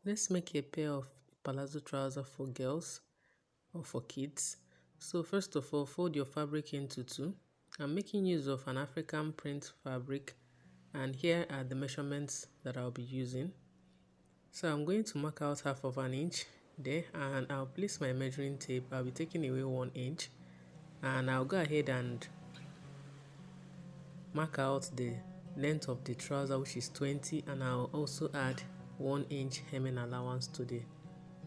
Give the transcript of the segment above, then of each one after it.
Let's make a pair of palazzo trousers for girls or for kids. So first of all, fold your fabric into two. I'm making use of an African print fabric, and here are the measurements that I'll be using. So I'm going to mark out half of an inch there, and I'll place my measuring tape. I'll be taking away 1 inch, and I'll go ahead and mark out the length of the trouser, which is 20, and I'll also add 1 inch hemming allowance to the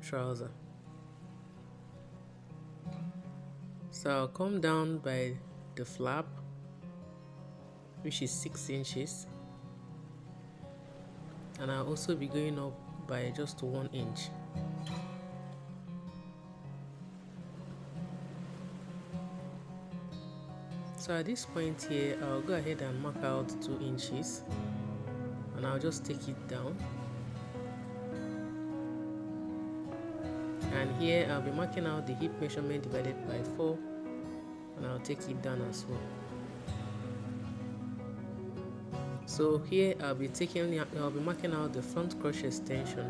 trouser. So I'll come down by the flap, which is 6 inches, and I'll also be going up by just 1 inch. So at this point here, I'll go ahead and mark out 2 inches, and I'll just take it down. And here I'll be marking out the hip measurement divided by 4, and I'll take it down as well. So here I'll be marking out the front crochet extension.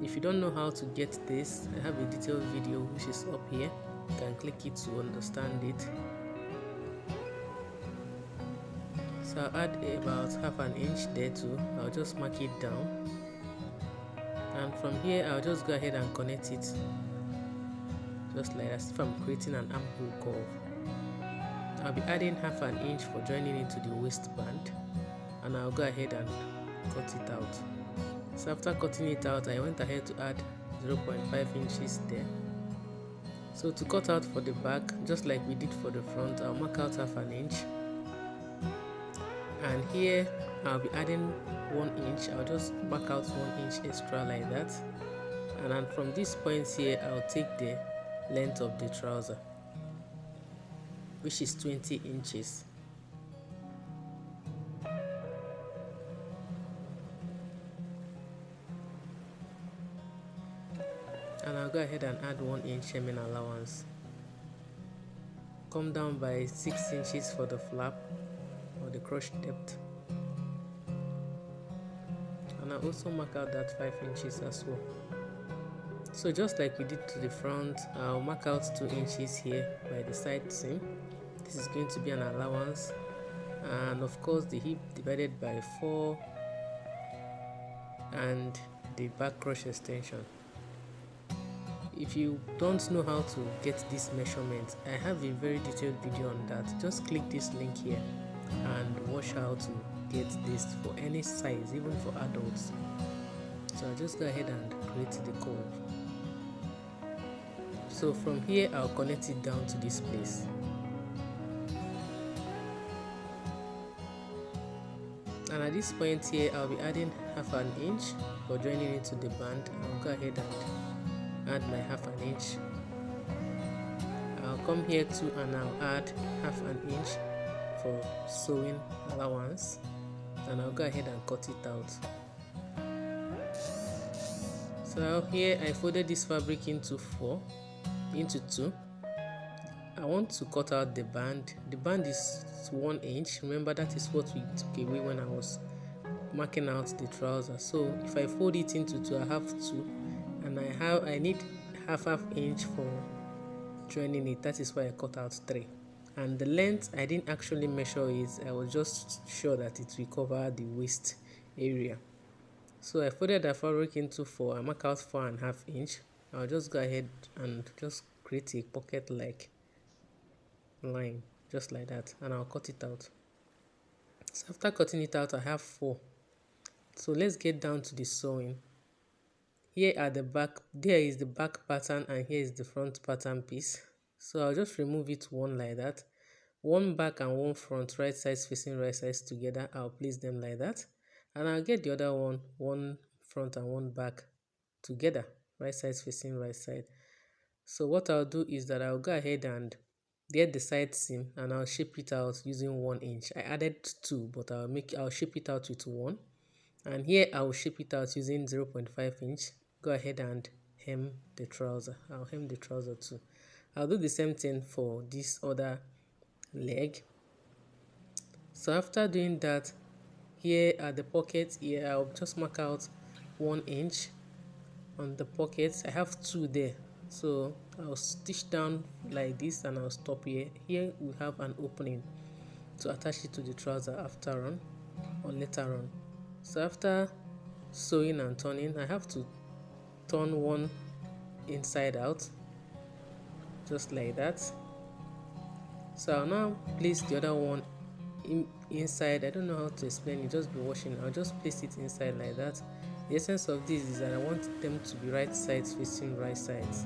If you don't know how to get this, I have a detailed video which is up here. You can click it to understand it. So I'll add about half an inch there too. I'll just mark it down, and from here I'll just go ahead and connect it just like as if I'm creating an armhole curve. I'll be adding half an inch for joining into the waistband, and I'll go ahead and cut it out. So after cutting it out, I went ahead to add 0.5 inches there. So to cut out for the back, just like we did for the front, I'll mark out half an inch, and here I'll be adding 1 inch. I'll just mark out 1 inch extra like that, and then from this point here I'll take the length of the trouser, which is 20 inches. And I'll go ahead and add 1 inch hemming allowance. Come down by 6 inches for the flap or the crochet depth, and I'll also mark out that 5 inches as well. So just like we did to the front, I'll mark out 2 inches here by the side seam. This is going to be an allowance, and of course the hip divided by 4 and the back crochet extension. If you don't know how to get this measurement, I have a very detailed video on that. Just click this link here and watch how to get this for any size, even for adults. So I'll just go ahead and create the curve. So from here I'll connect it down to this place. And at this point here I'll be adding half an inch for joining into the band. I'll go ahead and add my half an inch. I'll come here too and I'll add half an inch for sewing allowance, and I'll go ahead and cut it out. So here I folded this fabric into 2. I want to cut out the band. The band is 1 inch. Remember, that is what we took away when I was marking out the trouser. So if I fold it into 2, I have 2, and I need half inch for joining it. That is why I cut out 3. And the length I didn't actually measure it. I was just sure that it will cover the waist area. So I folded the fabric into 4. I mark out 4.5 inch. I'll just go ahead and just create a pocket like line just like that, and I'll cut it out. So after cutting it out, I have 4. So let's get down to the sewing. Here are the back, there is the back pattern, and here is the front pattern piece. So I'll just remove it one like that. One back and one front, right sides facing right sides together. I'll place them like that, and I'll get the other one front and one back together, right sides facing right side. So what I'll do is that I'll go ahead and get the side seam, and I'll shape it out using 1 inch. I added 2, but I'll shape it out with 1, and here I'll shape it out using 0.5 inch. Go ahead and hem the trouser. I'll hem the trouser too. I'll do the same thing for this other leg. So after doing that, here are the pockets. Here I'll just mark out 1 inch on the pockets. I have two there, so I'll stitch down like this and I'll stop here. Here we have an opening to attach it to the trouser after on or later on. So after sewing and turning, I have to turn one inside out just like that. So I'll now place the other one inside. I don't know how to explain it, just be watching. I'll just place it inside like that. The essence of this is that I want them to be right sides facing right sides.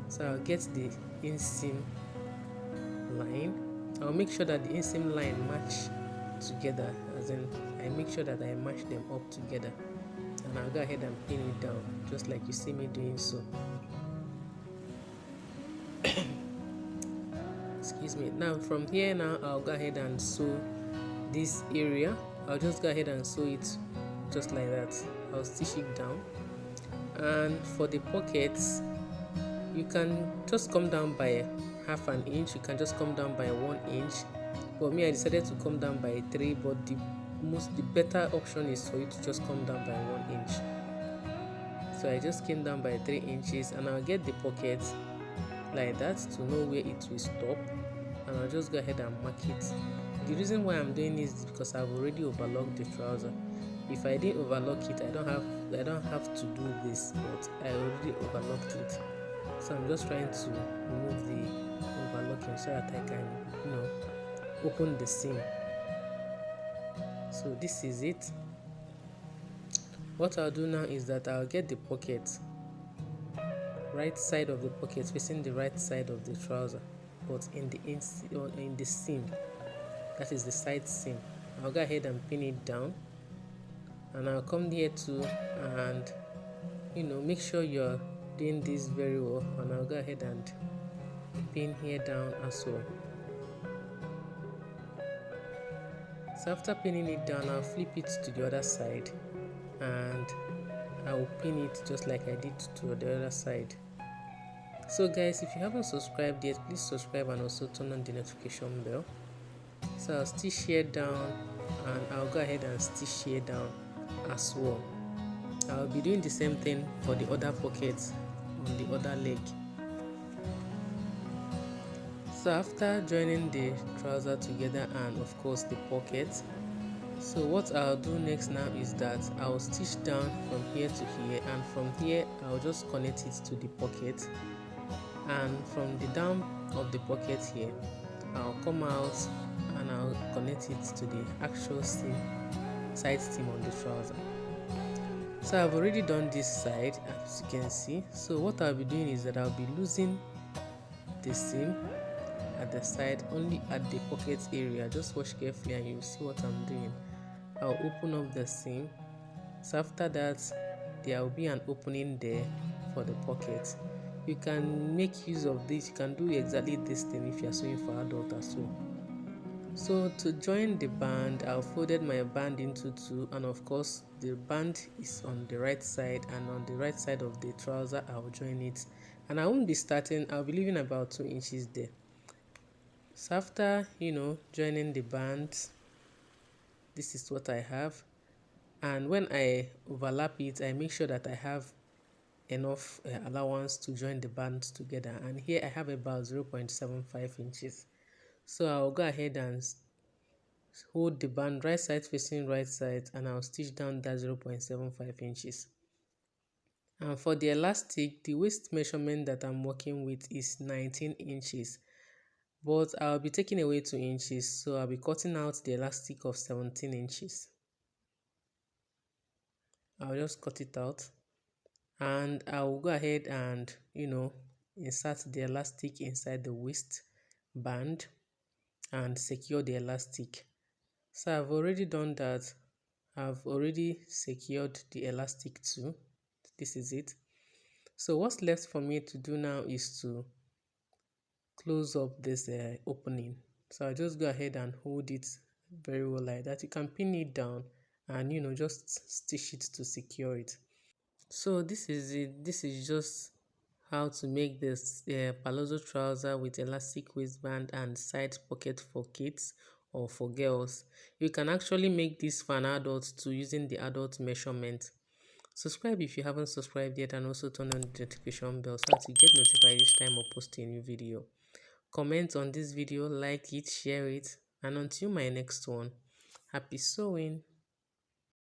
So I'll get the inseam line. I'll make sure that the inseam line match together, as in I make sure that I match them up together, and I'll go ahead and pin it down just like you see me doing so. Excuse me. Now from here, now I'll go ahead and sew this area. I'll just go ahead and sew it just like that. I'll stitch it down. And for the pockets, you can just come down by half an inch, you can just come down by 1 inch, but me, I decided to come down by 3, but the better option is for you to just come down by 1 inch. So I just came down by 3 inches, and I'll get the pocket like that to know where it will stop, and I'll just go ahead and mark it. The reason why I'm doing this is because I've already overlocked the trouser. If I didn't overlock it, I don't have to do this, but I already overlocked it. So I'm just trying to remove the overlocking so that I can, open the seam. So this is it. What I'll do now is that I'll get the pocket, right side of the pocket facing the right side of the trouser, but in the seam, that is the side seam. I'll go ahead and pin it down, and I'll come here too, and make sure you're doing this very well, and I'll go ahead and pin here down as well. So after pinning it down, I'll flip it to the other side, and I'll pin it just like I did to the other side. So guys, if you haven't subscribed yet, please subscribe and also turn on the notification bell. So I'll stitch here down, and I'll go ahead and stitch here down as well. I'll be doing the same thing for the other pockets on the other leg. So after joining the trouser together and of course the pocket, so what I'll do next now is that I'll stitch down from here to here, and from here I'll just connect it to the pocket, and from the down of the pocket here I'll come out and I'll connect it to the actual seam, side seam on the trouser. So I've already done this side, as you can see. So what I'll be doing is that I'll be losing the seam at the side, only at the pocket area. Just watch carefully and you'll see what I'm doing. I'll open up the seam. So after that, there will be an opening there for the pocket. You can make use of this. You can do exactly this thing if you're sewing for adult as well. So to join the band, I've folded my band into two, and of course the band is on the right side, and on the right side of the trouser I'll join it, and I won't be starting, I'll be leaving about 2 inches there. So after joining the band, this is what I have, and when I overlap it, I make sure that I have enough allowance to join the bands together, and here I have about 0.75 inches. So I'll go ahead and hold the band right side facing right side, and I'll stitch down that 0.75 inches. And for the elastic, the waist measurement that I'm working with is 19 inches, but I'll be taking away 2 inches, so I'll be cutting out the elastic of 17 inches. I'll just cut it out, and I'll go ahead and insert the elastic inside the waist band and secure the elastic. So I've already done that. I've already secured the elastic too. This is it. So what's left for me to do now is to close up this opening. So I'll just go ahead and hold it very well like that. You can pin it down and just stitch it to secure it. So this is it. This is just how to make this palazzo trouser with elastic waistband and side pocket for kids or for girls. You can actually make this for an adult too, using the adult measurement. Subscribe if you haven't subscribed yet, and also turn on the notification bell so that you get notified each time I post a new video. Comment on this video, like it, share it, and until my next one, happy sewing.